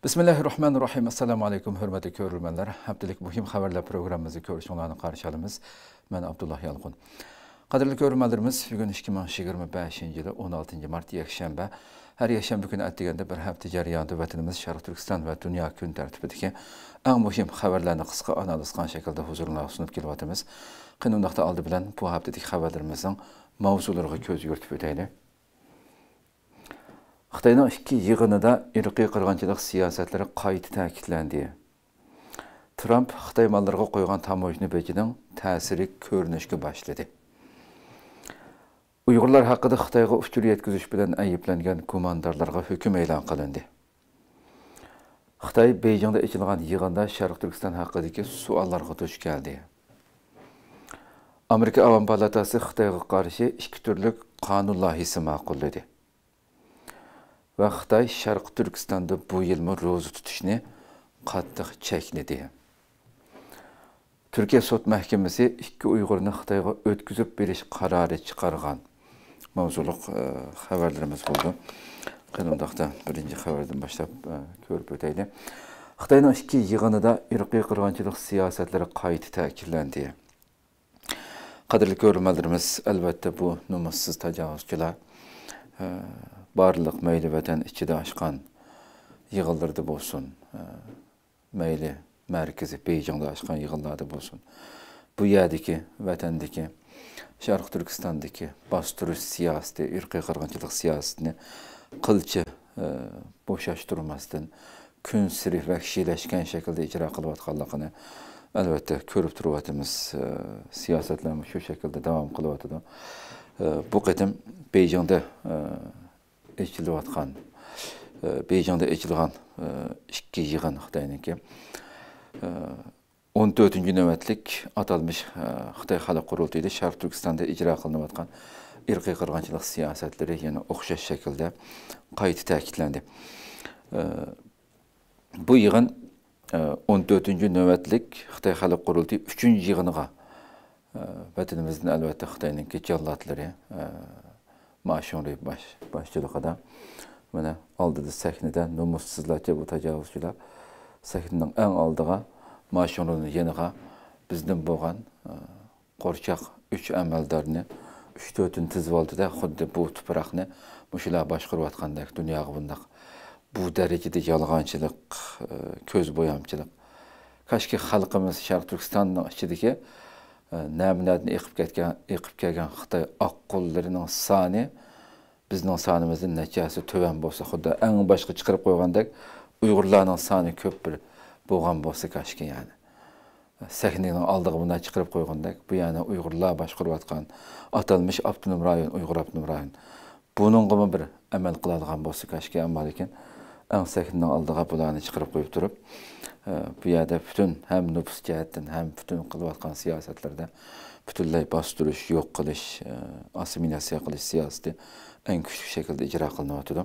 Bismillahirrahmanirrahim. Assalamu alaikum hürmetli görürmenler. Haftalik muhim haberler programımızı görüşünlerini karşılayalımız. Ben Abdullah Yalqın. Qadirli görürmenlerimiz, bugün 2025 yılı 16 Mart yakşembe. Her yakşembe günü etdigende bir hafta jarayonida vatanimiz Şarq Türkistan ve dünya gün tertibidagi eng muhim haberlarni qisqa analiz qilgan shaklda huzuringizga sunib kelyapmiz. Qanundaqda oldi bilan bu haftadagi xabarlarimizning mavzulariga ko'z yuritib o'taylik. Xitoyning ikki yig'inida irqiy qirg'inchilik siyosatlari qayta ta'kidlandi. Trump Xitoy mallariga qo'ygan tamojni bejining ta'siri ko'rinishga boshladi. Uyg'urlar haqida Xitoyga uchur yetkazish bilan ayblangan gumondorlarga hukm e'lon qilindi. Xitoy Beijingda ochilgan yig'inda Sharq Turkiston haqidagi savollarga duch keldi. Amerika Avam palatasi Xitoyga qarshi ikki turli qonun loyihasi ma'qulladi. Ve Xitoy Sharq Turkistonda bu yilmi ro'za tutishni qattiq chekladi. Türkiye Sud Mahkemesi ikki Uyg'urni Xitoyga o'tkazib berish qarori chiqargan. Mavzuliq xabarlarimiz bo'ldi. Qanundaqda birinchi xabardan boshlab ko'rib o'taylik. Xitoyning ikki yig'inida irqiy qirg'inchilik siyosatlari qayta ta'kidlandi. Qadrli ko'ruvchilarimiz, albatta bu nomussiz tajovuzchilar barlıq meyli vətən içində aşqan yığınlarda bolsun, meyli mərkəzi Beijingdə aşqan yığınlarda bolsun. Bu yerdəki, vətəndəki, Şərq Türkistandakı bastırış siyasəti, irqi qırğınçılıq siyasətini qılçı boşaşdırmasdan gün sirif vəhşiləşkən şəkildə icra qılıbatqanlığını əlbəttə görüb turuyatımız siyasətlərimiz şu şəkildə davam qılıbatıdır. Bu qətim Beijingdə eçilivatqan, Beijingdə eçilgan ikki yığın Xitoyniki 14-cü növbətlik atalmış Xitoy Xalq Qurultayıda Şərq Türkistanda icra qılınıbatqan irqi qırğınçılıq siyasətləri yəni oxşar şəkildə qayta təkidləndi. Bu yığın 14-cü növbətlik Xitoy Xalq Qurultayı 3-cü yığınığa vətənimizin əlbəttə Xitoyniki cəllatları Maşonri başçılıqda mənə aldığı səhnədə numussuzlarca bu təcavüzçülər səhnənin ən aldığa Maşonrinin yeniğa bizdən bolğan qorçaq 3 əməldarını 3-4-ün tizvaldıda xuddi bu tupraqni muşular başqırıb atqandaq dünyağa bundaq bu dərəcədə yalğançılıq, köz boyamçılıq. Kaşki xalqımız Şərq Türkistanın içindəki nəminədən eqib gələn Xitoy аққолlarının sani bizning sanımızın nəticəsi tövən bolsa, xudda ən başqa çıxırıb qoyğandaq Uyğurlarının sani köp bir bolğan bolsa kaşki yəni. Səhnənin aldığı bundan çıxırıb qoyğandaq bu yəni Uyğurlar başqırıb atqan atalmış avtonom rayon, Uyğur avtonom rayon. Bunun qımı bir əməl qıladığan bolsa kaşki amma lakin ən səhnənin aldığı bularını çıxırıb qoyub durub bu yerdə bütün həm nüfus cəhətdən, həm bütün qılıyatqan siyasətlərdə bütünlüy bastırış, yox qilish, assimilasiya qilish siyasəti ən güclü şəkildə icra qılınıbatıdır.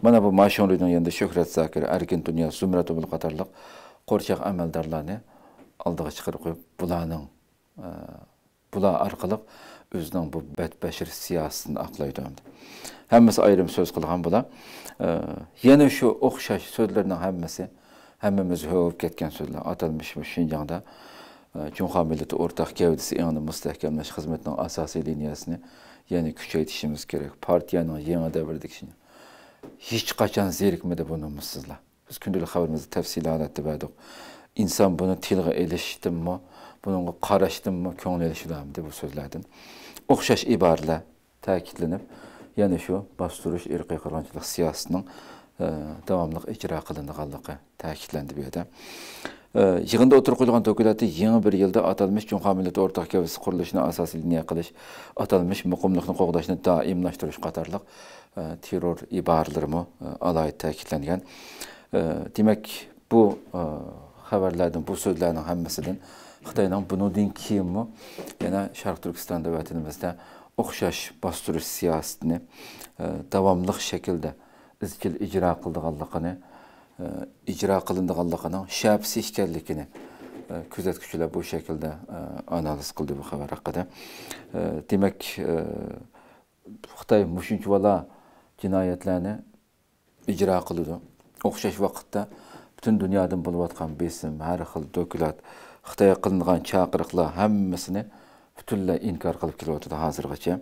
Mana bu Maşonrinin yanında Şöhrət Zakir, Erkin Dünya, Zümrət Obul qatarlıq qorçaq əməldarlarını aldığı çıxırıb qoyub bular arqılıq özünün bu bədbəşir siyasətini aqlaydı. Həmməsi ayrım söz qılğan bular. Yenə şu oxşaş sözlərinin həmmimiz hövüb ketken sözler atılmış bu Şinjan'da Cumhuriyet Milleti ortak gövdesi yanı müstehkemleş hizmetinin asasi liniyasını yani küçeytişimiz gerek. Partiyanın yeni devirdikişini. Hiç kaçan zerikmedi bunu mutsuzlar. Biz gündelik haberimizi tefsilat verdik. İnsan bunu tilge eleştim mi, bunu qaraşdım mı, köngül eleştirildi bu sözlerden. Oxşaş ibarələr təkidlenip yani şu bastırış irqi qırğınçılıq siyasətinin davamlıq icra qılındığanlığı təkidləndi bu yerdə. Yığında oturuq qoyulğan dokumentdə yeni bir yılda atalmış Cumhuriyet Milleti ortak gövdəsi quruluşuna asasi liniya qilish, atalmış muqimliqni qoğdaşını daimlaşdırış qatarlıq terror ibarələrimi alayı təkidləngan. Demək bu xəbərlərdən, bu sözlərin həmməsindən Xitayның bunun kimi yəni Şərq Türkistanda vətənimizdə oxşaş bastırış siyasətini davamlıq şəkildə izchil icra qılındığanlığının şəbsi ikənligini kuzatuvchilar bu şəkildə analiz qildi bu xabar haqida. Demək Xitoy mushunchavala jinoyatlarni icra qiladi. O'xshash vaqtda bütün dünyadan bo'layotgan besim, har xil dokulat, Xitoyga qilingan chaqiriqlar hammasini butunlay inkor qilib kelyapti hozirgacha.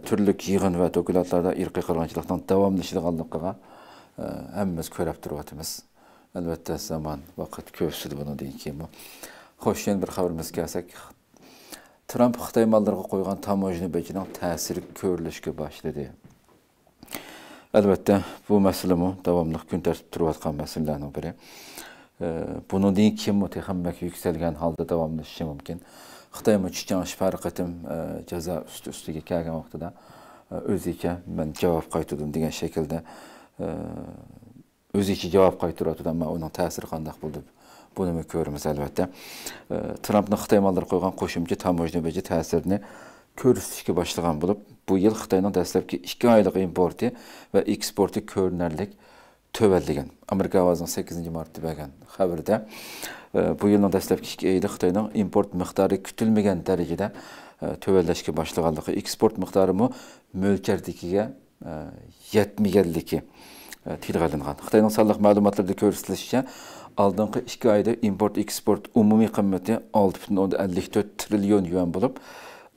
Turli yig'in va dokulatlarda irqiy qirg'inchilikning davomlashadiganligiga hammamiz ko'rib turyapmiz. Albatta zaman vaqt ko'rsatdi bundan keyin. Xo'sh, yana bir xabarimizga kelsak, Trump Xitoy mallarga qo'ygan tamojna bejining ta'siri ko'rilishga boshladi. Albatta bu masala davomli kun tartibida turayotgan masalalarning biri. Bundan keyin texnik yuksalgan holda davomlashishi mumkin. Xitoy chiqan farqitim jazo ustiga kelgan vaqtida o'zicha men javob qaytardim degan shaklda o'zicha javob qaytaradi, ammo uning ta'siri qanday bo'ldi buni ko'ramiz albatta. Trumpning Xitoy mallariga qo'ygan qo'shimcha tamojna beji ta'sirini ko'rsatishga boshlagan bo'lib, bu yil Xitoyning dastlabki 2 oylik importi va eksporti ko'rinarli tövalligan. Amerika ovozining 8-martda bergan xabarda bu yilning dastlabki 2 oyida Xitoyning import miqdori kutilmagan darajada tövallashga boshlaganligi, eksport miqdori mo'ljaldagiga yetmaganligi tilga olingan. Xitoyning sonliq ma'lumotlarida ko'rsatilishicha, oldingi 2 oyda import-eksport umumiy qiymati 6,54 trillion yuan bo'lib,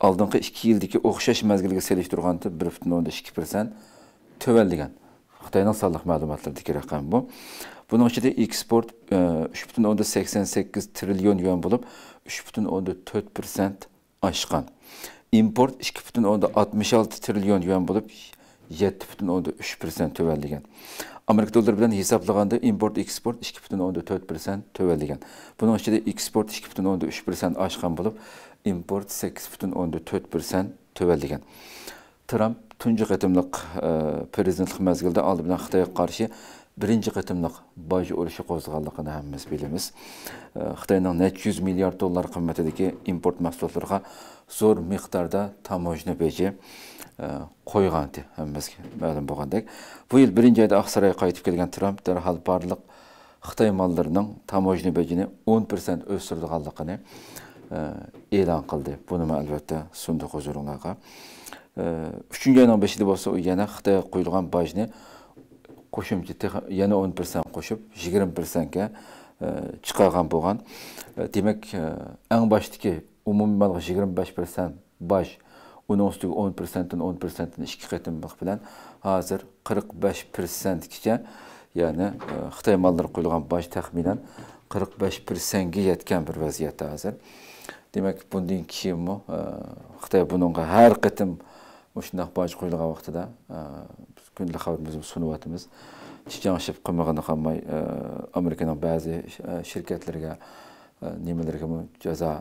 oldingi 2 yildagi o'xshash mazgilga selishtirganda 1,2% tövalligan. Xitoyning sonliq ma'lumotlaridagi raqam bu. Buning ichida eksport 3,88 trillion yuan bo'lib, 3,4% oshgan. Import 2,66 trillion yuan bo'lib, 7,3% tövalligan. Amerika dollari bilan hisoblaganda import eksport 2,4% tövalligan. Buning ichida eksport 2,3% oshgan bo'lib, import 8,4% tövalligan. Trump tunji qatimliq prezidentlik mazgilida oldi bilan Xitoyga qarshi birinchi qatimliq boj urushi qo'zg'alganligini hammamiz bilamiz. Xitoyning net 100 milliard dollar qimmatidagi import mahsulotlariga zo'r miqdorda tamojna beji qo'ygandi, hammamizga ma'lum bo'lgandek. Bu yil birinchi oyda Oqsaroyga qaytib kelgan Trump darhol barliq Xitoy mallarining tamojna bejini 10% o'stirganligini e'lon qildi. Buni albatta sunduq huzuringizga. 3-chi oyning 5-ida bo'lsa, u yana Xitoyga qo'yilgan bojni qo'shimcha yana 10% qo'shib 20% ga chiqargan bo'lgan. Demak, eng boshdagi umumiy malga 25% boj, uning ustiga 10%dan 10%dan 2 qatimliq bilan hozir 45% gacha, ya'ni Xitoy mallariga qo'yilgan boj taxminan 45% ga yetgan bir vaziyatda hozir. Demak, bundan keyin Xitoy buningga har qatim shunday boj qo'yilgan vaqtida kunlik xabarimizni sunyapmiz. Chiqanishib qilmagani qolmay Amerikaning ba'zi shirkatlarga nimalarga jazo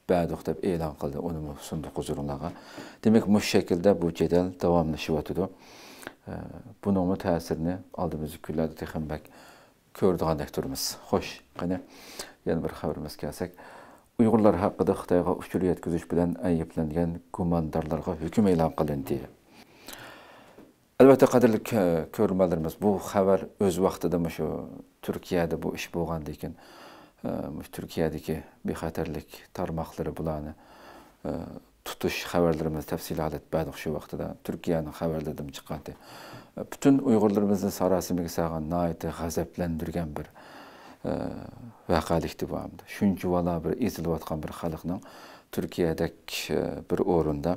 berdik deb e'lon qildi, uni sunduq huzuringizga. Demak, bu shaklda bu jadal davomlashyapti. Buning ta'sirini oldimizgi kunlarda texnik ko'rdigandek turibmiz. Xo'sh, qani yana bir xabarimiz kelsak, Uyg'urlar haqida Xitoyga uchur yetkazish bilan ayblangan gumondorlarga hukm e'lon qilindi. Albatta qadrli ko'rmalarimiz, bu xabar o'z vaqtida shu Turkiyada bu ish bo'lgandan keyin Turkiyadagi bexatarlik tarmoqlari bularni tutish xabarlarimiz tafsilot berdik shu vaqtida. Turkiyaning xabarlaridan chiqqandi. Bütün Uyg'urlarimizni sarosimiga solgan, nihoyatda g'azablantirgan bir vaqalikdi bu hamda. Shuncha vala bir ezilayotgan bir xalqning Turkiyadagi bir o'rinda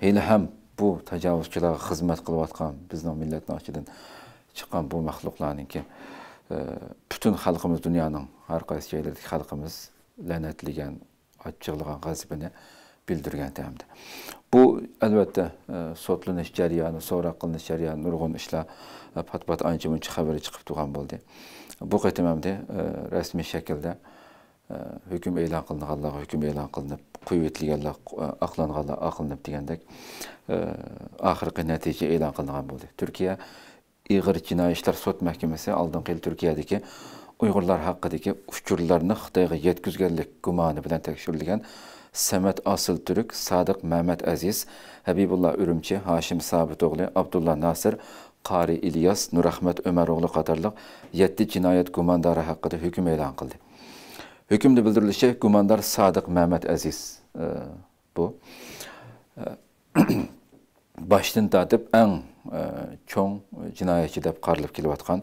hali ham bu tajovuzchilarga xizmat qilayotgan bizning millatning ichidan chiqqan bu maxluqlarningki bütün xalqimiz, dunyoning har qaysi joylardagi xalqimiz la'natlagan, achchiqlagan g'azabini bildirgan hamda. Bu albatta sotlanish jarayoni, so'roq qilinish jarayoni, nurg'un ishlar pat-pat ancha-muncha xabari chiqib turgan bo'ldi. Bu qaytamamda rasmiy shaklda hukm e'lon qilinganlar, hukm e'lon qilinib, qo'yilganlar, aqlanganlar, aqlinib degandek oxirgi natija e'lon qilingan bo'ldi. Turkiya Ig'ir jinoiy ishlar sud mahkamasi oldingi yil Turkiyadagi Uyg'urlar haqidagi uchurlarni Xitoyga yetkazganlik gumoni bilan tekshirilgan Samat Asıl Türk, Sadiq Mehmet Aziz, Habibullah Ürümçi, Haşim Sabitoğlu, Abdullah Nasir, Qari İlyas, Nurahmet Ömeroğlu qatarlıq 7 cinayet gumandarı haqqında hüküm e'lon qildi. Hükümde bildirilishicha, gumandar Sadiq Mehmet Aziz bu. Başdan tortib eng çoğun cinayetçi deb qarılıb kelyatqan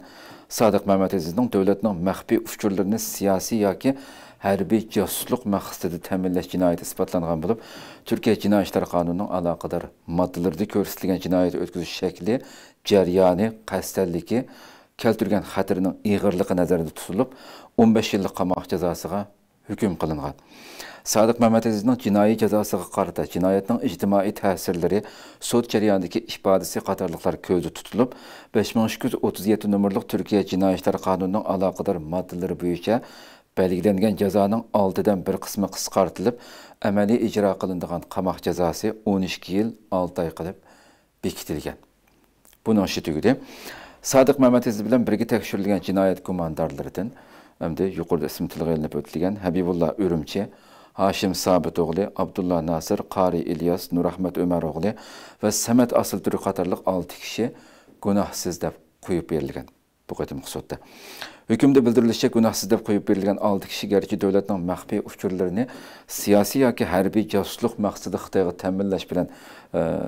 Sadiq Məhəmmədəzizning dövlətning məxfi uçurlarını siyasi yoki hərbi casusluq məqsədi təminləş cinayəti isbatlanğan bo'lib, Türkiyə Cinayət İşləri Qanununing aloqador moddellərində ko'rsatilgan jinoyat o'tkazish shakli, jarayoni, qasddanligi, keltirgan xatarning ig'irligi nazarda tutilib, 15 yillik qamoq jazosiga hukm qilingan. Sadiq Məhəmmədəzizning jinoiy jazosiga qarata jinoyatning ijtimoiy ta'sirlari, sud jarayonidagi ifodasi qatorliqlar ko'zda tutilib, 5237 nomerlik Türkiyə Cinayət İşləri Qanununing aloqador moddellari bo'yicha belgilengen cezanın 6'dan bir kısmı qisqartılıp, əməli icra qılındığan qamaq cezası 12 yıl 6 ay qılıb bekitilgan. Bunun şitügüdü. Sadiq Məhəmmədəziz bilan birgə tekşürilген cinayet kumandarlarından, hem de yuqorida ism tilg'ilinib o'tilgan Habibullah Ürümçi, Haşim Sabitoğlu, Abdullah Nasır, Qari İlyas, Nurahmet Ömeroğlu ve Samet Asıltürk qatarlıq 6 kişi günahsız deb qo'yib berilgan. Bu qatim qisotda. Hükümde bildirilishicha günahsız deb qo'yib berilgan 6 kişi gerçi devletning maxfiy uchurlarini siyosiy yoki harbiy josusluq maqsadida Xitoyga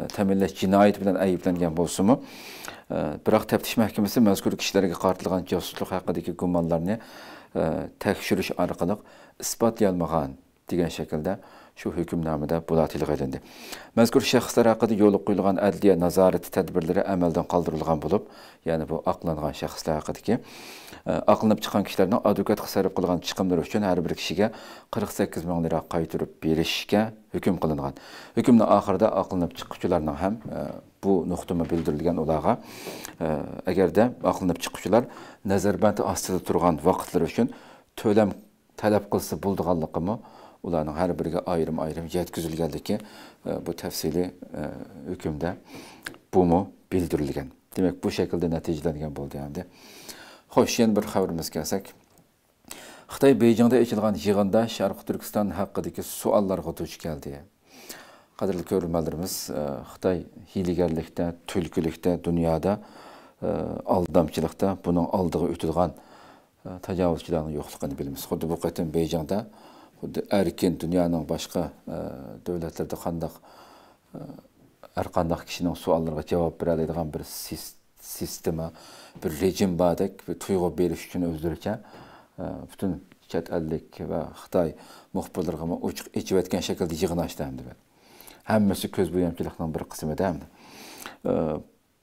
ta'minlash jinoyat bilan ayblangan bo'lsa-mu, biroq taftish mahkamasi mazkur kishilarga qartilgan josusluq haqidagi gumonlarni tekshirish orqali isbotlay olmagan degan shaklda şu hükümnamada bulat ilgilindi. Mazkur şəxslər haqqında yo'l qo'yilgan adliya nazarati tədbirləri əməldən qaldırılgan bo'lib, yəni bu aqlanğan şəxslər haqqındakı aqlanıb çıxan kişilərdən advokat sərf qılğan çıxımları üçün hər bir kişiyə 48 min lira qaytarıb berishga hüküm qılınğan. Hükümün axırında aqlanıb çıxıcılarning ham bu nuqtama bildirilgan ularga agar da aqlanıb çıxıcılar nazarband ostida turgan vaqtlar üçün to'lam talab qilsa bo'ldiganligimi ularning har biriga ayrim yetkazilganligi bu tafsili hükümde bu mu bildirilgan. Demek bu şekilde neticelengen bo'ldi hamda. Xo'sh, yana bir xabarimiz kelsak, Xitoy Beyjingda ochilgan yig'inda Sharq Turkiston haqidagi savollarga duch keldi. Qadrli ko'ruvchilarimiz, Xitoy hiylagarlikda, tulkilikda, dunyoda aldamchilikda buning oldiga o'tilgan tajovuzchilarning yo'qligini bilamiz. Xuddi bu qatim Beyjingda erkin dünyanın başka devletlerde her qandaq kişinin suallarına cevap veradigan bir sistema, bir rejim badek ve tuyğu beriş için özdürürken bütün chet ellik ve Xitoy muxbirlarına ochiq echib etgan shaklda yig'in ochdi hamda. Hammasi ko'z bo'yamchilikning bir qismida hamda.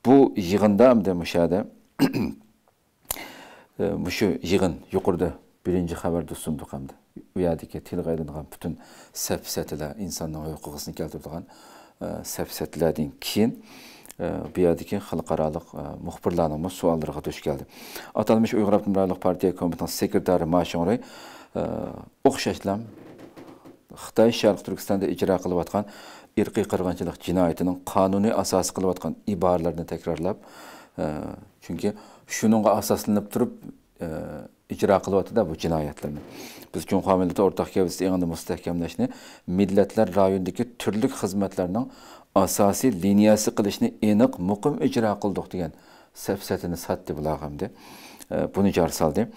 Bu yig'inda hamda mushada mushu yig'in yuqorida birinci xabarda sunduq hamda. Bu yerdeki tilgaylanğan bütün səfsətlər, insanın hüququnu keltirdigan səfsətlərdən keyin bu yerdeki xalqaralıq muxbirlarning suallarına duch keldi. Atalmış Uyğur Abdumraylık Partiya Komitetining sekretari Ma Xiongray o'xshashlam Xitoy Sharq Turkistonda ijro qilayotgan irqiy qirg'inchilik jinoyatining qonuniy asos qilayotgan iboralarni takrorlab, chunki shuningga asoslanib turib icra kılıvatı da bu cinayetlerini. Biz Cumhuriyet milleti ortak gavzisi yanında müstehkemleşini, milletler rayondaki türlük hizmetlerinin asasi liniyası kılışını eniq, muqim icra kıldık diyen səfsətini satdı bulağımdı. Bunu car saldı.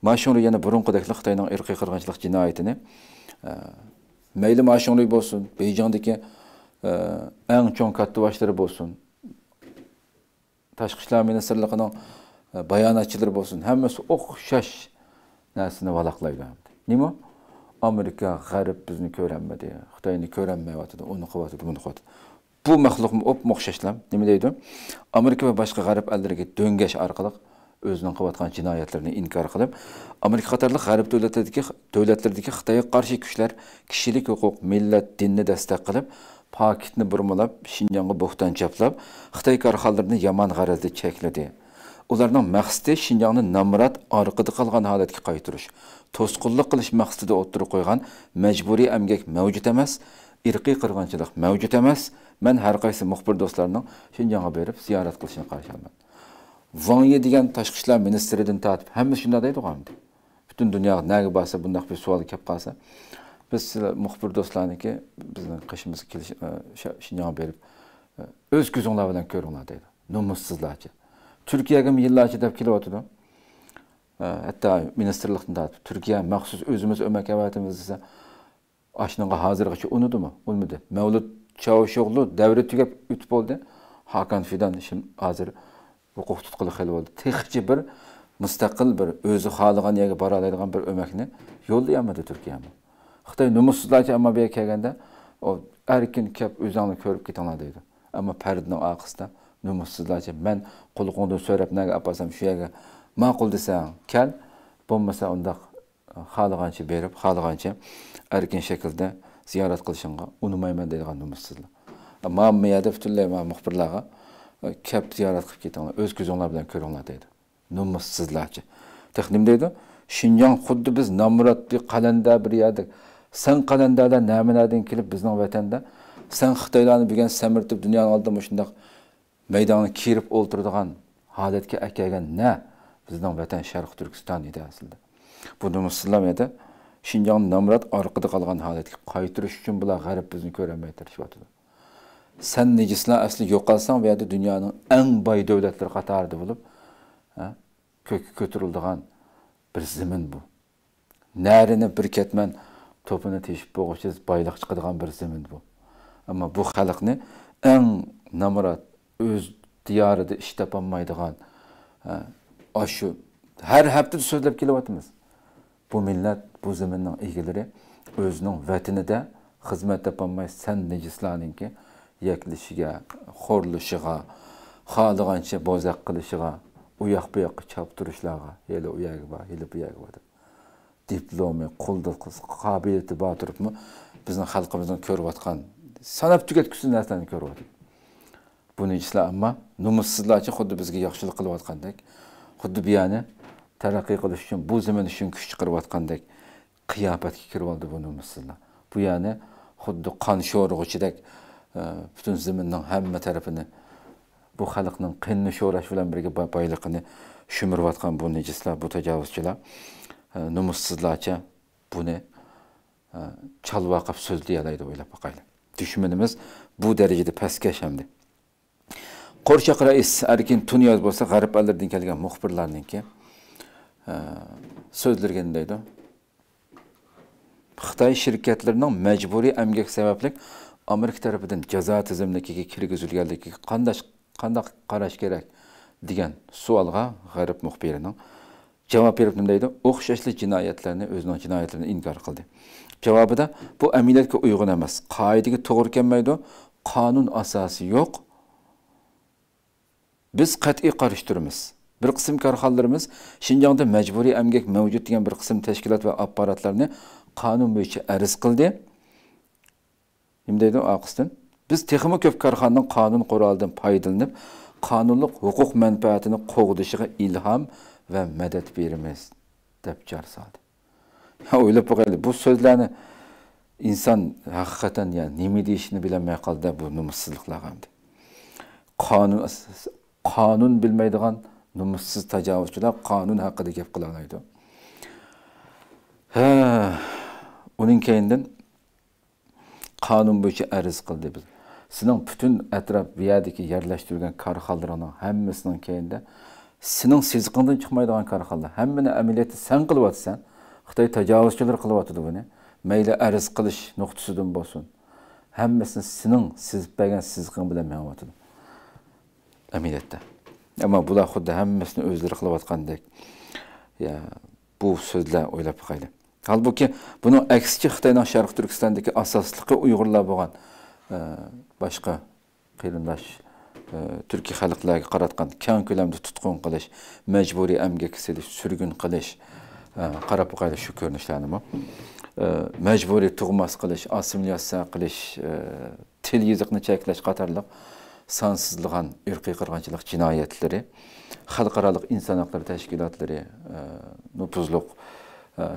Maşonlu yana burunqudaklı Xitoyning irqiy qirg'inchilik jinoyatini mayli Maşonlu bo'lsin, Beyjingdagi eng cho'ng kattıbaşları bo'lsin, Tashqi ishlar ministrligining bayonotchilar bo'lsin, hammasi o'xshash narsani valaqlaydi. Nima? Amerika, G'arb bizni ko'rolmadi, Xitoyni ko'rolmayotdi, uni qilyapti, buni qilyapti. Bu maxluqni o'xshashlar, nima deydi? Amerika va boshqa G'arb ellariga döngash orqali o'zining qilayotgan jinoyatlarini inkor qilib, Amerika qatorli G'arb davlatlaridagi Xitoyga qarshi kuchlar kishilik huquq, millat, dinni dastak qilib, Pakistonni burmalab, Xinjiangga bo'xton chaplab, Xitoy korxonalarini yomon g'arazda chekladi. Ularning maqsadi Xinjiangni namrat orqada qolgan holatga qaytarish, to'sqinlik qilish maqsadida o'tirib qo'ygan majburiy emgak mavjud emas, irqiy qirg'inchilik mavjud emas. Men har qaysi muxbir do'stlarning Xinjiangga berib ziyorat qilishini qarshi olaman. Wang Yi degan tashqi ishlar ministridan tortib, hammasi shunday deydi. Butun dunyo nega bo'lsa bunday bir savol kelib qolsa, biz muxbir do'stlarniki bizning qishimizga kelish Xinjiangga berib o'z ko'zinglar bilan ko'ringlar deydi. Nomussizlarcha. Türkiye'ye yıllarca deb kelyotdi. Hatta ministerlikten tortib Türkiye maxsus o'zimiz o'makavatimiz desa, ashunga hozirgacha unutdimi? Unutdi. Mavlud Çavuşoğlu davri tugab o'tib bo'ldi. Hakan Fidan işim hazır hukuk tutqulu xil oldu. Texçi bir müstakil bir özü xalıgan yerге bara alaydigan bir ömekni yollayamadı Türkiye'me. Xitoy numussuzlarcha amma bu kelganda o erkin kep özüni ko'rib ketinglar deydi. Amma perdining orqasida numussuzlarcha men qulluqingdan so'rab naga apasam shu yerga ma'qul desang kel, bo'lmasa undaq xalıgancha berib, xalıgancha erkin şekilde ziyorat qilishingga unumayman deydigan numussuzlar. Amma miyada butunlay muxbirlarga kep ziyorat qilib ketinglar, o'z ko'zinglar bilan ko'ringlar deydi. Numussuzlarcha. Texnim deydi, Şinjan xuddi biz Namrat bir qalanda bir yerdik. Sen qalandalar naminadan kelib bizning vatanda sen Xitoylarni bilgan samirtib dunyoning oldida shundoq maydonni kirib o'ltiradigan holatga kelgan ne? Bizning vatan Sharq Turkiston edi aslida. Bu numussuzlar edi. Şinjan Namrat orqada qolgan holatga qaytirish uchun bular g'arb bizni ko'rmay tirishyapti. Sen nejislar asli yo'qolsang bu yerda dunyoning eng boy davlatlari qatorida bo'lib, ko'kka ko'tariladigan bir zemin bu. Narini bir ketman topini teshib bo'g'ishiz boyliq chiqadigan bir zemin bu. Ama bu xalqni eng Namrat o'z diyorida ish topolmaydigan shu har hafta so'zlab kelyapmiz. Bu millat, bu zeminning egalari o'zining vatanida xizmat topolmay sen nejislarninki yaklishiga, xo'rlishiga, xohlagancha bozaq qilishiga, u yoq bu yoqqa choptirishlarga, yeli u yoqqa bor, yeli bu yoqqa bor. Diplomi, qo'lda qobiliyati bor turibmi, bizning xalqimizning ko'rayotgan sanab tugatkusiz narsani ko'ryapti. Bu nejislar amma numussuzlarcha xuddi bizga yaxshilik qilayotgandek, xuddi bu yana taraqqiy qilish uchun, bu zamin uchun kuch chiqarayotgandek qiyofatga kirib oldi bu numussuzlar. Bu yana xuddi qon sho'rg'ichidek bütün zaminning hamma tarafini bu xalqning qinni sho'rash bilan birga boyligini shumirayotgan bu nejislar, bu tajovuzchilar numussuzlarcha buni chalvaqab so'zlayalaydi o'ylab boqaylik. Düşmanımız bu derecede pastkash hamdi. Qo'rchoq rais Erkin Tunyoz bo'lsa, g'arb ellardan kelgan muxbirlarninki so'zlarga deydi. Xitoy shirkatlarining majburiy emgak sababli Amerika tarafidan jazo tizimligiga kirgizilganligiga qanday qarash kerak degan savolga g'arb muxbirining javob berib nima deydi? O'xshashli jinoyatlarni o'zining jinoyatlarini inkor qildi. Cevabıda bu emniyetke uygun emas. Qaidaga to'g'ri kelmaydi. Qonun asosi yo'q. Biz qat'iy qarshi turamiz. Bir qism korxonalarimiz Şinjanda majburiy emgak mavjud degan bir qism tashkilot va apparatlarni qonun bo'yicha arz qildi. Nima deydi Aqstin? Biz texnik ko'p korxonaning qonun qurolidan foydalanib, qonunlik huquq manfaatini qo'g'dishiga ilhom va madad beramiz deb jar soldi. Ya o'ylab boqaylik, bu so'zlarni inson haqiqatan yani nima deyishini bilmay qoldi bu numussizliklar hamdi. Qonun bilmaydigan numussiz tajovuzchilar qonun haqida gap qila olmaydi. Uning keyindan qonun bo'yicha arz qildi biz. Sizning butun atrof bu yerdagi yerlashtirilgan korxonalarning hammasining keyinda sizning sizqindan chiqmaydigan korxonalar hammani amaliyotda sen qilyapsan. Xitoy tajovuzchilar qilyapti buni. Mayli arz qilish nuqtasidan bo'lsin. Hammasini sizning sizib bergan sizqin bilan ma'noyapti. Amaliyotda. Ama bular xuddi hammasini o'zlari qilayotgandek. Ya bu so'zlar o'ylab qo'yaylik. Halbuki buni aksicha Xitoyning Sharq Turkistondagi asosligi Uyg'urlar bo'lgan boshqa qirindosh Turkiy xalqlarga qaratgan keng ko'lamda tutqun qilish, majburiy emgak silish, surgun qilish qarab qo'yaylik shu ko'rinishlarni bu. Majburiy tug'mas qilish, assimilyatsiya qilish, til yoziqni cheklash qatorliq sansızlığın irqiy qirg'inchilik jinoyatlari, xalqaro inson huquqlari tashkilotlari, nupuzluq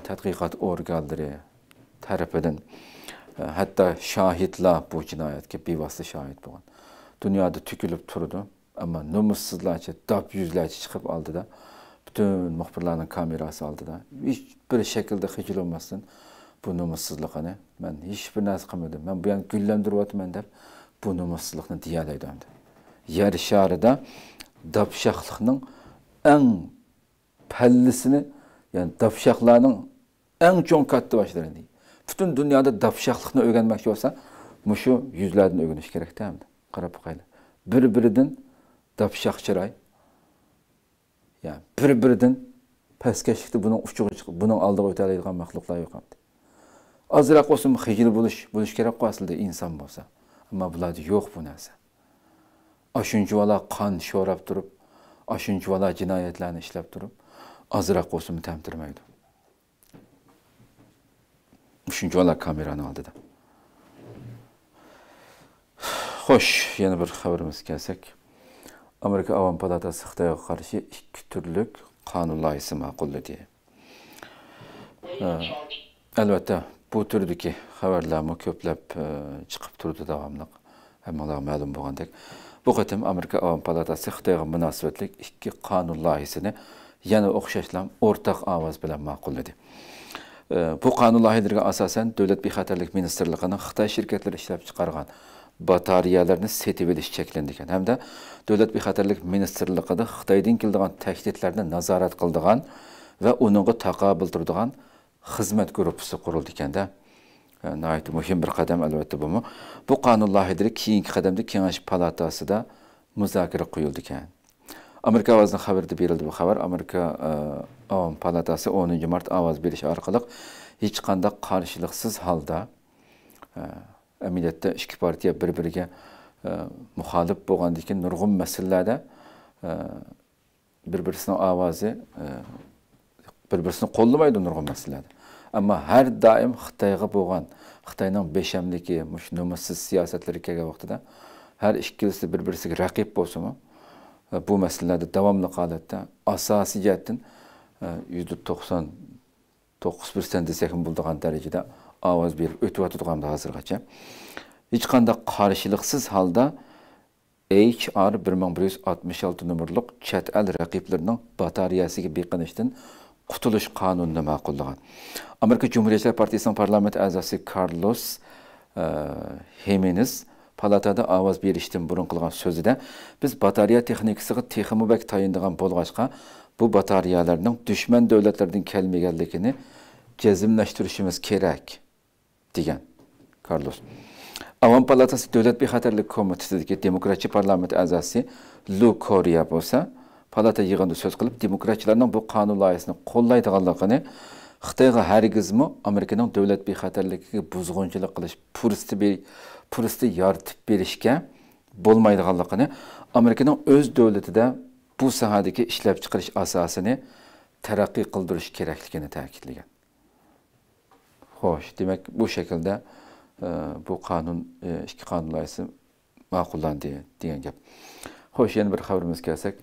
tadqiqot organlari tarafidan hatto shohidlar bu jinoyatga bevosita shohid bo'lgan. Dunyoda tukilib turdi, ammo numussizlarcha, dab yuzlarcha chiqib oldida, bütün muxbirlarning kamerasi oldida hech bir shaklda xijilolmasdan bu numussizlikni men hech bir narsa qilmadim. Men bu yerni gullantiryapman deb bu numussizlikni deyalaydi. Yer sharida dabshaqlikning eng pallisini, yani dabshaqlarning eng cho'ng katta boshlari deydi. Bütün dunyoda dabshaqlikni o'rganmoqchi bo'lsa, mushu yuzlardan o'rganish kerak-da. Qarab qo'yaylik. bir-biridan dapşaq chiroy. Yani bir-biridan pastkaşlikda buning uchiga chiqib, buning oldiga o'ta oladigan maxluqlar yo'q hamdi. Azroq olsun xijil bo'lish kerak aslida inson bo'lsa. Ammo bularda yo'q bu narsa. Aşuncuvala qon sho'rab turib, aşuncuvala jinoyatlarni ishlab turib, azroq olsun tamtirmaydi. Aşuncuvala kamerani oldida. Xo'sh, yana bir xabarimiz kelsak. Amerika Avam Palatasi Xitoyga qarshi 2 turlik qonun loyihasi ma'qulladi. Albatta, bu turdagi xabarlarmi ko'plab chiqib turdi davomli. Hammalarga ma'lum bo'lgandek, bu qatim Amerika Avam Palatasi Xitoyga munosabatli 2 qonun loyihasini yana o'xshashlam o'rtaq ovoz bilan ma'qulladi. Bu qonun loyihalariga asosan Davlat bexatarlik ministrligining Xitoy shirkatlari ishlab chiqargan batareyalarni setib olish cheklangan hamda Davlat bexatarlik ministrligida Xitoydan keladigan tahdidlarni nazorat qiladigan va uningga taqobil turadigan xizmat guruhi qurildi ekanda. Nəhayət muhim bir qadam albatta bu. Bu qonun loyihalari keyingi qadamda Kengash palatasida muzokara qo'yildi ekan. Amerika ovozining xabarida berildi bu xabar. Amerika Avam palatasi 10 mart ovoz berish orqali hech qanday qarshiliksiz holda amaliyotda ikki partiya bir-biriga muxolif bo'lgandan keyin nurg'un masalalarda bir-birisining ovozi bir-birisini qo'llamaydi nurg'un masalalarda. Ammo har doim Xitoyga bo'lgan, Xitoyning beshamligi, mushnusiz siyosatlari kelgan vaqtida har ikkilisi bir-birisiga raqib bo'lsa-mu, bu masalalarda davomli holatda asosiy jihatdan %99% desak ham bo'ladigan darajada ovoz berib o'tyotgan hozirgacha. Hech qanday qarshiliksiz holda HR 1166 nomerlik chet el raqiblarining batareyasiga beqinishdan qutulish qonunini ma'qullagan. Amerika Cumhuriyetçiler Partiyasining parlament a'zosi Carlos Jimenez palatada ovoz berishdan burun qilgan so'zida biz batareya texnikasiga texmi bak tayindigan bo'lg'achqa bu batareyalarning dushman davlatlardan kelmaganligini jazmlashtirishimiz kerak degan Carlos. Avam palatasi Davlat bexatarlik komitesidagi demokratchi parlament a'zosi Lu Korea bo'lsa, palata yig'inida so'z qilib, demokratchilarning bu qonun loyihasini qo'llaydiganligini, Xitoyga hargizmi Amerikaning davlat bexatarligiga buzg'unchilik qilish fursati yaratib berishga bo'lmaydiganligini, Amerikaning o'z davlatida bu sohadagi ishlab chiqarish asosini taraqqiy qildirish kerakligini ta'kidlagan. Xo'sh, demak bu shaklda bu qonun ikki qonun loyihasi ma'qullandi degan gap. Xo'sh, yana bir xabarimiz kelsak,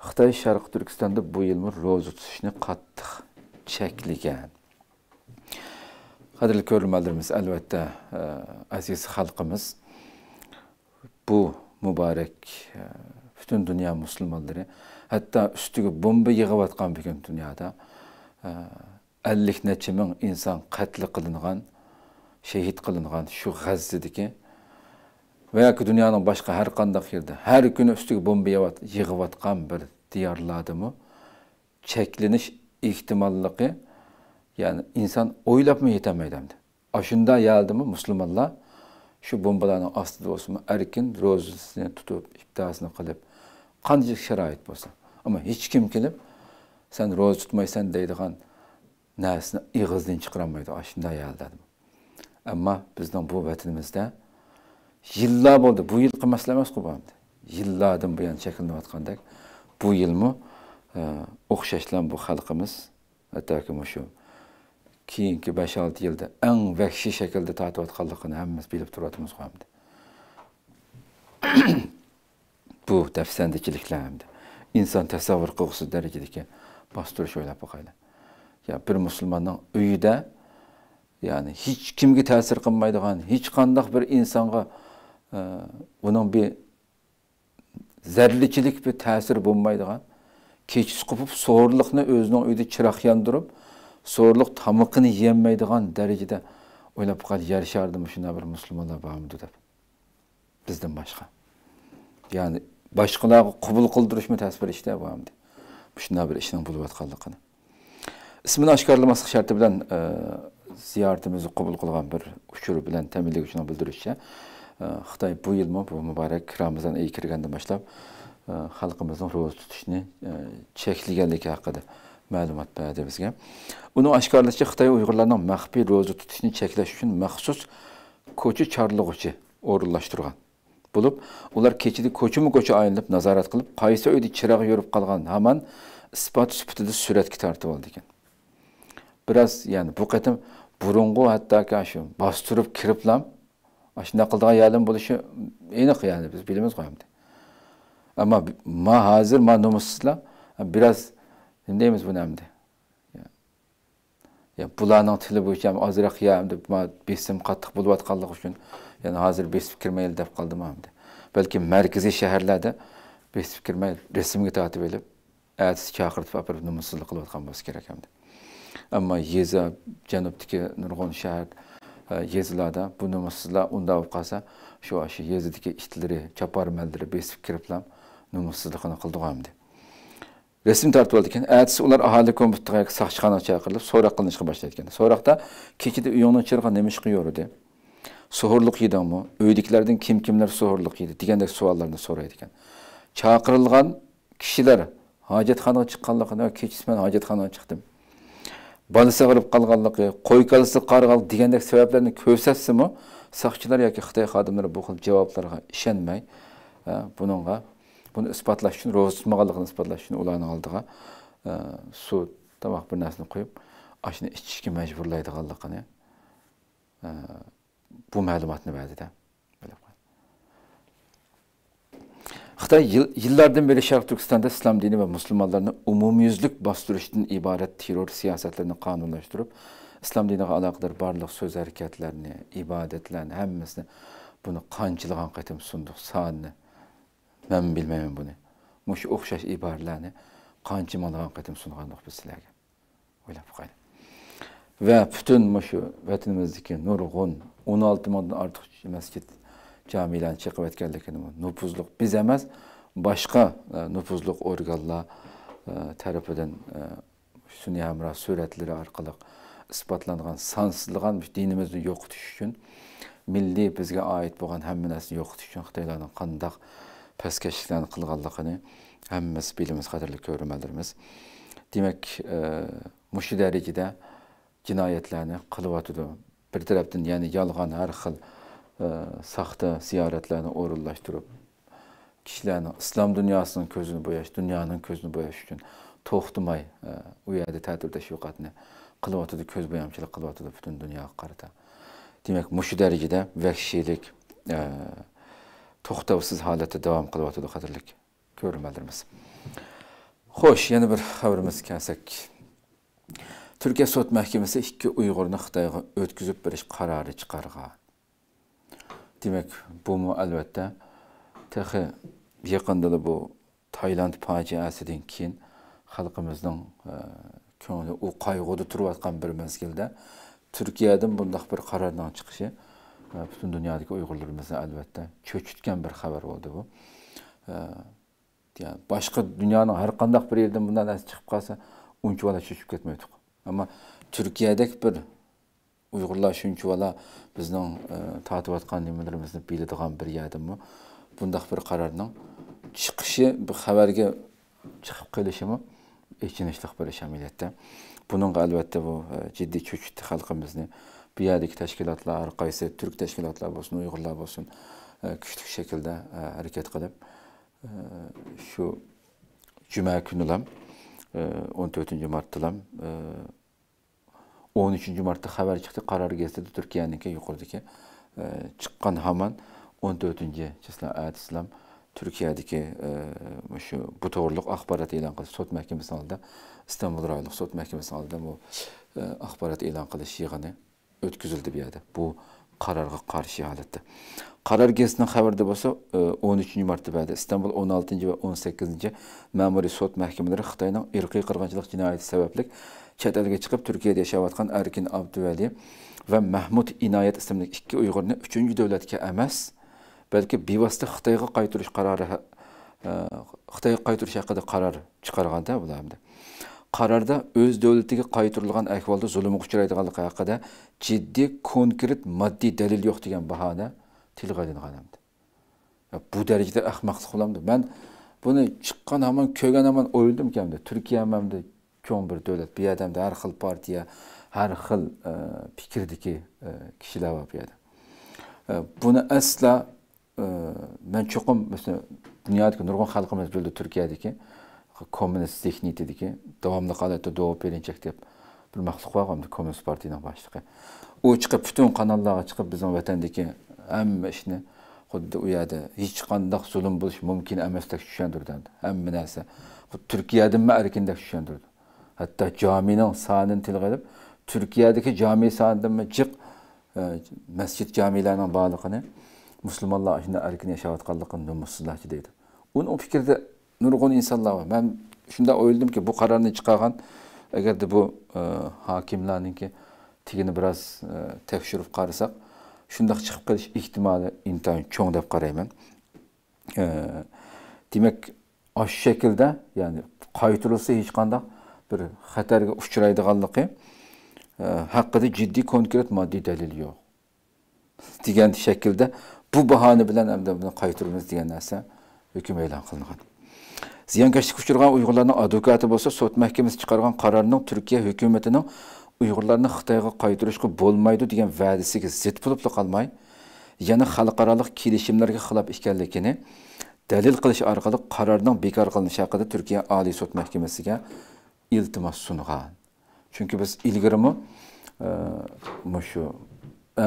Xitoy Sharq Turkistonda bu yilmi ro'za tutishni qattiq cheklagan. Qadrli ko'ruvchilarimiz, albatta aziz xalqimiz, bu muborak butun dunyo musulmonlari, hatto ustiga bomba yig'ayotgan bugun dunyoda 50 necha ming inson qatl qilingan, shahid qilingan shu G'azzadagi va yoki dunyoning boshqa har qanday yerda har kuni ustiga bomba yig'ayotgan bir diyorlardimi cheklanish ehtimolligi, ya'ni inson o'ylabmi yetamaydi hamda. Ashunda yaldimi musulmonlar shu bombalarning ostida bo'lsa, erkin ro'zasini tutib, iftasini qilib, qancha sharoit bo'lsa, ammo hech kim kelib sen ro'za tutmaysan deydigan narsani ig'izdan chiqarmaydi, ashunda yaldadim. Ammo bizning bu vatanimizda yillar bo'ldi, bu yil qilmaslar emas qo'yamdi. Yillardan buyon shakllanayotgandek, bu yilmi o'xshashlan bu xalqimiz, hattoki shu keyingi 5-6 yilda eng vahshiy shaklda tortayotganligini hammamiz bilib turibmiz qo'yamdi. Bu dafsandichiliklar hamda inson tasavvur qilg'usiz darajadagi bostirish o'ylab boqaylik. Ya bir musulmonning uyida, ya'ni hech kimga ta'sir qilmaydigan, hech qanday bir insonga uning bir zarlichilik bir ta'sir bo'lmaydigan, kechasi qopib so'rliqni o'zining uyida chiroq yondirib, so'rliq tamoqini yemaydigan darajada o'ylab qol yer sharida shunday bir musulmonlar bormi deb. Bizdan boshqa. Ya'ni boshqalarga qabul qildirishmi tasvir ishda bormi? Shunday bir ishning bo'lib o'tganligini. İsmini oshkorlamaslik sharti bilan ziyoratimizni qabul qilgan bir uchur bilan ta'minlik uchun bildirishcha, Xitoy bu yilmi bu muborak Ramazon oyi kirgandan boshlab xalqimizning ro'za tutishni cheklaganligi haqida ma'lumot berdi bizga. Uni oshkorlashicha Xitoy Uyg'urlarning maxfiy ro'za tutishni cheklash uchun maxsus ko'cha chorlag'uchi o'rinlashtirgan. Bo'lib, ular kechida ko'chma-ko'cha aylanib nazorat qilib, qaysi uyda chiroq yurib qolgan hamon isbot sifatida suratga tortib oldi ekan. Biraz yani bu qatim burungu hatta shu bostirib kiriblam shunday qildigan yerlar bo'lishi aniq yani biz bilamiz qo'yamdi. Ama ma hazır ma nomussizlar biraz nima deymiz buni hamda. Ya bularning tili bo'yicha ham ozroq hamda ma besim qattiq bo'layotganligi uchun yani hozir besib kirmayli deb qoldim hamda. Balki markaziy shaharlarda besib kirmay rasmga tortib olib, atisi chaqirtib apirib nomussizlik qilayotgan bo'lsa kerak hamda. Ama yeza janubdagi nurg'un shahar yezilarda bu nomussizlar unda bo'lib qolsa, shu yezidagi itlari, chaparmallari besib kiriblar nomussizlikni qildiganmdi. Resim tortib oldi ekan. Atisi ular aholi komitetiga soqchixonaga chaqirilib, so'roq qilinishga boshladi ekan. So'roqda kechida uyingni chirg'a nima ish qilyordi? Suhurlik yedingmi? Uydagilardan kimlar suhurlik yedi degandek savollarni so'raydi ekan. Chaqirilgan kishilar hojatxonaga chiqqanligini, kechasi men hojatxonaga chiqdim. Balasi qilib qolganligi, qo'y kalisi qarg'al degandek sabablarni ko'rsatsimi, soqchilar yoki Xitoy xodimlari bu xil javoblarga ishonmay, bunu isbotlash uchun, ro'za tutmaganligini isbotlash uchun ularning oldiga suv, tomoq bir narsani qo'yib, ashuni ichishga majburlaydiganligini bu ma'lumotni berdi-da. Xitoy yillardan beri Sharq Turkistonda islom dini va musulmonlarni umumyuzlik bostirishdan iborat terror siyosatlarini qonunlashtirib, islom diniga aloqador barliq so'z harakatlarini, ibodatlarni hammasini buni qanchilgan qatim sunduq sonini men bilmayman buni. Mush o'xshash iboralarni qancha mingdan qatim sungandik biz sizlarga. O'ylab qo'ying. Va butun mushu vatanimizdagi nurg'un 16 mingdan ortiq masjid camilarni chiqib o'tganligini nüfuzluq biz emas, boshqa nüfuzluq organlar tarafidan sun'iy hamroh suratlari orqali isbotlangan sonsizlagan dinimizni yo'qotish uchun, milliy bizga oid bo'lgan hamma narsani yo'qotish uchun Xitoylarning qanday pastkaşliklarni qilganligini hammamiz bilamiz, qadrli ko'ruvchilarimiz. Demak, mushu darajada jinoyatlarni qilyotdi. Bir tarafdan yani yolg'on har xil saxta ziyoratlarni o'rinlashtirib, kishilarning islom dunyosining ko'zini bo'yash, dunyoning ko'zini bo'yash uchun to'xtamay u yerda ta'tirdash yo'qotni qilyotdi, ko'z bo'yamchilik qilyotdi butun dunyoga qarata. Demak, mushu darajada vahshiylik to'xtovsiz holatda davom qilyotdi, qadrli ko'ruvchilarimiz. Xo'sh, yana bir xabarimiz kelsak. Turkiya sud mahkamasi 2 Uyg'urni Xitoyga o'tkazib berish qarori chiqargan. Demak, bu albatta texi yaqinda bu Tayland fojiasidan keyin xalqimizning ko'ngli u qayg'uda turayotgan bir mezgilda Turkiyadan bunday bir qarordan chiqishi butun dunyodagi Uyg'urlarimizni albatta cho'chitgan bir xabar bo'ldi bu. Yani boshqa dunyoning har qanday bir yerdan bundan narsa chiqib qolsa, uncha valla cho'chib ketmaydi. Ammo Turkiyadagi bir Uyg'urlar shuncha valla bizning tatiyotgan nimalarimizni biladigan bir yerdami bunday bir qarorning chiqishi, bu xabarga chiqib qolishimi ichinishlik bir ish amaliyotda. Buning albatta bu jiddiy cho'chitdi xalqimizni. Bu yerdagi tashkilotlar, har qaysi turk tashkilotlar bo'lsin, Uyg'urlar bo'lsin, kuchli shaklda harakat qilib, shu juma kuni ham 14-martda ham 13-martda xabar chiqdi, qaror gazetida Turkiyaniki yuqoridagi chiqqan hamon 14-chislar atislam Turkiyadagi shu bu to'g'riliq axborot e'lon qildi. Sud mahkamasining oldida, Istanbul rayonlik sud mahkamasining oldida bu axborot e'lon qilish yig'ini o'tkazildi bu yerda. Bu qarorga qarshi holatda. Qaror gazetasining xabarida bo'lsa 13-martda ba'da Istanbul 16 va 18 ma'muriy sud mahkamalari Xitoyning irqiy qirg'inchilik jinoyati sababli chet elga chiqib Turkiyada yashayotgan Erkin Abduvali va Mahmud Inoyat ismli 2 Uyg'urni 3-davlatga emas, balki bevosita Xitoyga qaytarish qarori haqida qaror chiqarganda bulardi. Qarorda o'z davlatiga qaytarilgan ahvolda zulmga uchraydiganligi haqida jiddiy konkret moddiy dalil yo'q degan bahona tilga ilinganamdi. Bu derecede ahmaklık kılamdı. Ben bunu çıkan hemen köygen hemen oyuldum ki hem de Türkiye hem de çoğun bir devlet bir adamda her xil partiye her xil fikirdeki kişiler var bir adam. Bunu asla ben çokum mesela dünyadaki nurgun halkımız bildi Türkiye'deki komünist zihniyetideki devamlı kalıtı doğup verinecek deyip bir maksuk var mı Komünist Parti'nin başlığı. O çıkıp bütün kanallara çıkıp bizim vatandaki hem işini xuddi u yerda hech qanday zulm bo'lish mumkin emasdek tushuntirdi. Hamma narsa Turkiyadan erkindek tushuntirdi. Hatto jamining sonini tilga olib, Turkiyadagi jami sonidan jiq masjid jamilarning borligini musulmonlar shunda erkin yashayotganligini nomussizlarchi deydi. O fikrda nurg'un insonlar var. Men shunda o'yladim ki bu qarorni chiqargan agarda bu hokimlarningki tigini biroz tekshirib qarasak shundoq chiqib qolish ehtimoli intayin cho'ng deb qarayman. Demak, shu shaklda, ya'ni qaytarilsa hech qanday bir xatarga uchraydiganligi haqida jiddiy konkret moddiy dalil yo'q. Degan shaklda bu bahona bilan hamda buni qaytaramiz degan narsa hukm e'lon qilingan. Ziyonkashlikka uchragan Uyg'urlarning advokati bo'lsa, sud mahkamasi chiqargan qarorning Turkiya hukumatining Uyg'urlarni Xitoyga qaytarishga bo'lmaydi degan va'dasiga zid bo'lib qolmay, yana xalqaro kelishimlarga xilof ekanligini dalil qilish orqali qarorning bekor qilinishi haqida Turkiya Oliy sud mahkamasiga iltimos sungan. Chunki biz ilgirimi shu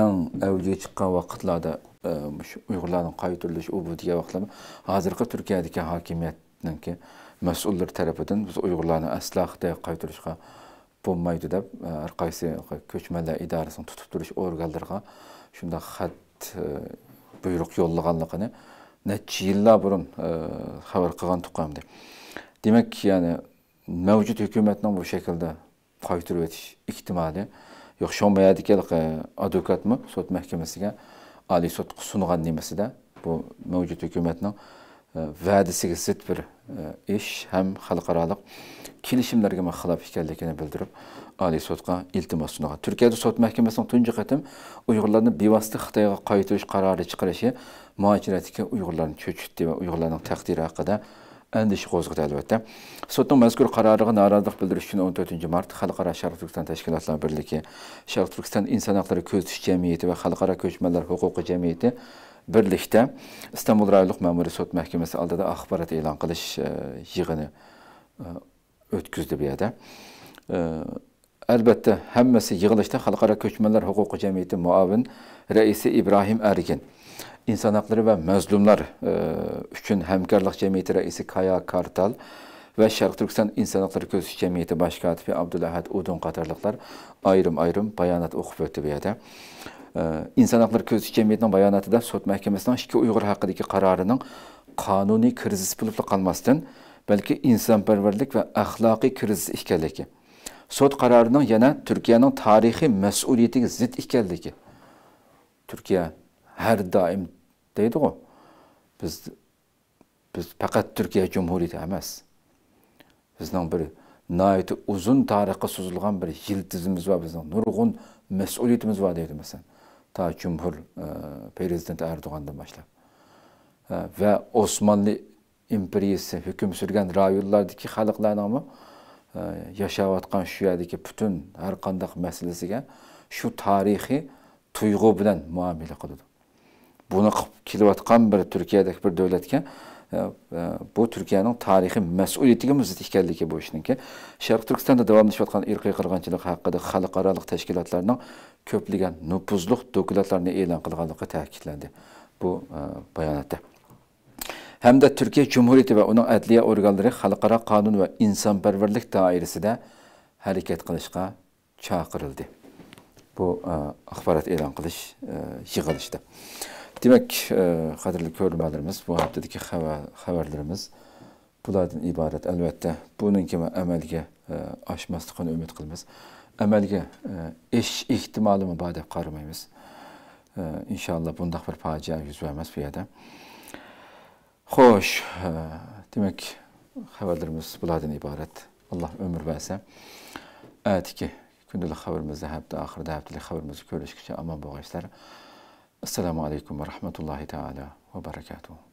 eng avjiga chiqqan vaqtlarda shu Uyg'urlarning qaytarilishi u bu degan vaqtlarda hozirgi Turkiyadagi hokimiyatning mas'ullar tarafidan biz Uyg'urlarni asla Xitoyga qaytarishga bo'lmaydi deb har qaysi ko'chmanlar idorasini tutib turish organlariga shunda xat buyruq yo'llaganligini necha yillar burun xabar qilgan tuqqandim. Demak, ya'ni mavjud hukumatning bu shaklda qaytarib o'tish ehtimoli yo'q. Shomayadikalik advokatmi sud mahkamasiga Oliy sud sungan nimasida bu mavjud hukumatning va'dasiga zid bir ish ham xalqaro kelishimlarga xilof ekanligini bildirib Oliy sudga iltimos sungan. Turkiyada sud mahkamasining tunji qatim Uyg'urlarni bevosita Xitoyga qaytarish qarori chiqarishi muajiratga Uyg'urlarni cho'chitdi va Uyg'urlarning taqdiri haqida andisha qo'zg'adi albatta. Sudning mazkur qaroriga norozilik bildirish uchun 14 mart Xalqaro Sharq Turkiston Tashkilotlar Birligi, Sharq Turkiston Inson huquqlari ko'zitish jamiyati va Xalqaro ko'chmanlar huquqi jamiyati birlikda İstanbul Rayonluq Ma'muriy sud mahkamasi oldida axborot e'lon qilish yig'ini o'tkazdi bu yerda. Albatta hammasi yig'ilishda Xalqaro ko'chmanlar huquqi jamiyati muavin raisi Ibrohim Ergin, İnsan Hakları ve Mazlumlar üçün Hamkarlık Cemiyeti Reisi Kaya Kartal ve Şarkı Türkistan İnsan Hakları Közüş Cemiyeti Baş Katibi Abdülahad Udun Qatarlıqlar ayrım bayanat okup ötü bu yerda. İnsan Hakları Közüş Cemiyeti'nin bayanatı da sud mahkemesining iki Uyghur haqqidagi qarorining qonuniy krizis bo'lib qolmasdan, balki insonparvarlik va axloqiy krizis ekanligi. Sud qarorining yana Turkiyaning tarixiy mas'uliyatiga zid ekanligi. Turkiya her daim deydi o. Biz faqat Türkiye Cumhuriyeti emas. Bizning bir nayet uzun tarixga suzulgan bir yıldızımız var, bizning nurg'un mas'uliyetimiz var deydi mesela. Ta Cumhur Prezident Erdoğan'dan başlap. Ve Osmanlı imperiyasi hüküm sürgen rayonlardaki xalqlarning yaşayotgan shu yerdagi bütün har qanday masalasiga shu tarixiy tuyg'u bilan muomala qiladi. Bunu kelayotgan bir Türkiye'deki bir devletke bu Türkiye'nin tarihi mas'uliyetiga zid ekanligi bu ishninki. Sharq Turkistonda davomlashayotgan irqiy qirg'inchilik haqida xalqaro tashkilotlarning ko'plagan nupuzli dokumentlarni e'lon qilganligi ta'kidlandi bu bayonotda. Hamda Türkiye Cumhuriyeti ve onun adliye organları xalqaro qonun ve insonparvarlik doirasida harakat qilishga chaqirildi. Bu axborot e'lon qilish yig'ilishida. Demek, qadrli ko'ruvchilarimiz, bu haftadagi xabarlarimiz bulardan ibaret. Elbette bunun kimi amalga oshmasligini umid qilamiz. Amalga ehtimolimi bor deb qaramaymiz. İnşallah bundaq bir fojia yuz bermas bu yerda. Xo'sh, demek xabarlarimiz bulardan ibaret. Allah ömür verse. Atiki kundalik xabarimizda hafta oxirida haftalik xabarimizni ko'rishgacha omon bo'linglar. Assalomu alaykum va rahmatullohi taala va barakatuh.